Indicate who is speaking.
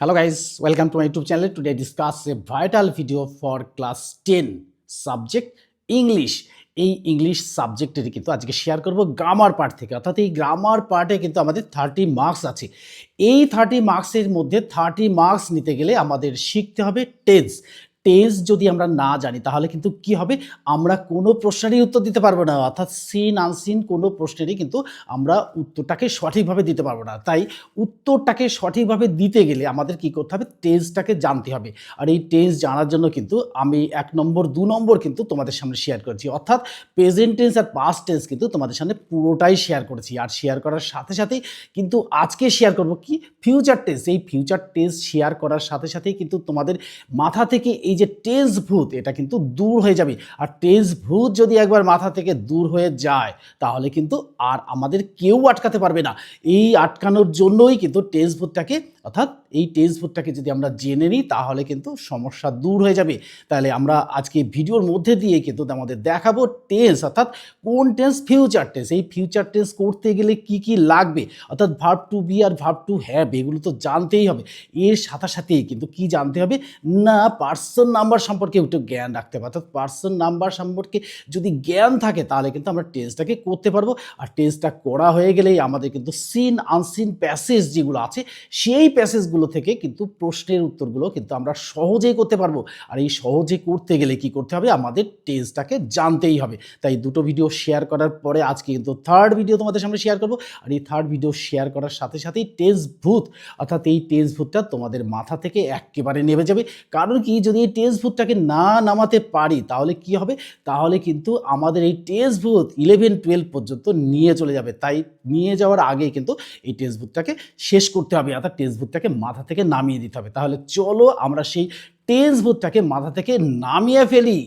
Speaker 1: Hello guys, welcome to my YouTube channel. Today I discuss a vital video for class 10 subject English. এই English সাবজেক্টের কিন্তু আজকে share করব grammar part থেকে, অর্থাৎ এই গ্রামার পার্টে কিন্তু আমাদের 30 মার্কস আছে। এই 30 মার্কসের মধ্যে 30 মার্কস নিতে গেলে আমাদের শিখতে হবে টেন্স। টেন্স যদি আমরা না জানি তাহলে কিন্তু কি হবে, আমরা কোনো প্রশ্নেরই উত্তর দিতে পারবো না, অর্থাৎ সিন আনসিন কোনো প্রশ্নেরই কিন্তু আমরা উত্তরটাকে সঠিকভাবে দিতে পারবো না। তাই উত্তরটাকে সঠিকভাবে দিতে গেলে আমাদের কি করতে হবে, টেন্সটাকে জানতে হবে। আর এই টেন্স জানার জন্য কিন্তু আমি 1 নম্বর 2 নম্বর কিন্তু তোমাদের সামনে শেয়ার করেছি, অর্থাৎ প্রেজেন্ট টেন্স আর পাস্ট টেন্স কিন্তু তোমাদের সামনে পুরোটাই শেয়ার করেছি। আর শেয়ার করার সাথে সাথেই কিন্তু আজকে শেয়ার করব কি, ফিউচার টেন্স। এই ফিউচার টেন্স শেয়ার করার সাথে সাথেই কিন্তু তোমাদের মাথা থেকে এই যে টেন্স ভূত, এটা কিন্তু দূর হয়ে যাবে। আর টেন্স ভূত যদি একবার মাথা থেকে দূর হয়ে যায় তাহলে কিন্তু আর আমাদের কেউ আটকাতে পারবে না। এই আটকানোর জন্যই কিন্তু টেন্স ভূতটাকে, অর্থাৎ এই টেন্স ভূতটাকে যদি আমরা জেনে নিই তাহলে কিন্তু সমস্যা দূর হয়ে যাবে। তাহলে আমরা আজকে ভিডিওর মধ্যে দিয়ে কিন্তু আমাদের দেখাবো টেন্স, অর্থাৎ কোন টেন্স, ফিউচার টেন্স। এই ফিউচার টেন্স করতে গেলে কি কি লাগবে, অর্থাৎ ভার্ব টু বি আর ভার্ব টু হ্যাভ, এগুলো তো জানতেই হবে। এর সাথে সাথেই কিন্তু কি জানতে হবে না, পার্সন নাম্বার সম্পর্কে একটু জ্ঞান রাখতে হবে। অর্থাৎ পার্সন নাম্বার সম্পর্কে যদি জ্ঞান থাকে তাহলে কিন্তু আমরা টেন্সটাকে করতে পারবো। আর টেন্সটা করা হয়ে গেলেই আমাদের কিন্তু সিন আনসিন প্যাসেজ যেগুলো আছে সেই প্যাসেজগুলো থেকে কিন্তু প্রশ্নের উত্তরগুলো কিন্তু আমরা সহজেই করতে পারবো। আর এই সহজে করতে গেলে কি করতে হবে, আমাদের টেন্সটাকে জানতেই হবে। তাই দুটো ভিডিও শেয়ার করার পরে আজকে কিন্তু থার্ড ভিডিও তোমাদের সামনে শেয়ার করবো। আর এই থার্ড ভিডিও শেয়ার করার সাথে সাথেই টেন্স ভূত, অর্থাৎ এই টেন্স ভূতটা তোমাদের মাথা থেকে একেবারে নেমে যাবে। কারণ কি, যদি এই টেন্স ভূতটাকে না নামাতে পারি তাহলে কি হবে, তাহলে কিন্তু আমাদের এই টেন্স ভূত 11-12 পর্যন্ত নিয়ে চলে যাবে। তাই নিয়ে যাওয়ার আগে কিন্তু এই টেন্স ভূতটাকে শেষ করতে হবে, অর্থাৎ টেন্স ভূতটাকে মাথা থেকে নামিয়ে দিতে হবে। তাহলে চলো আমরা সেই টেন্স ভূতটাকে মাথা থেকে নামিয়ে ফেলি।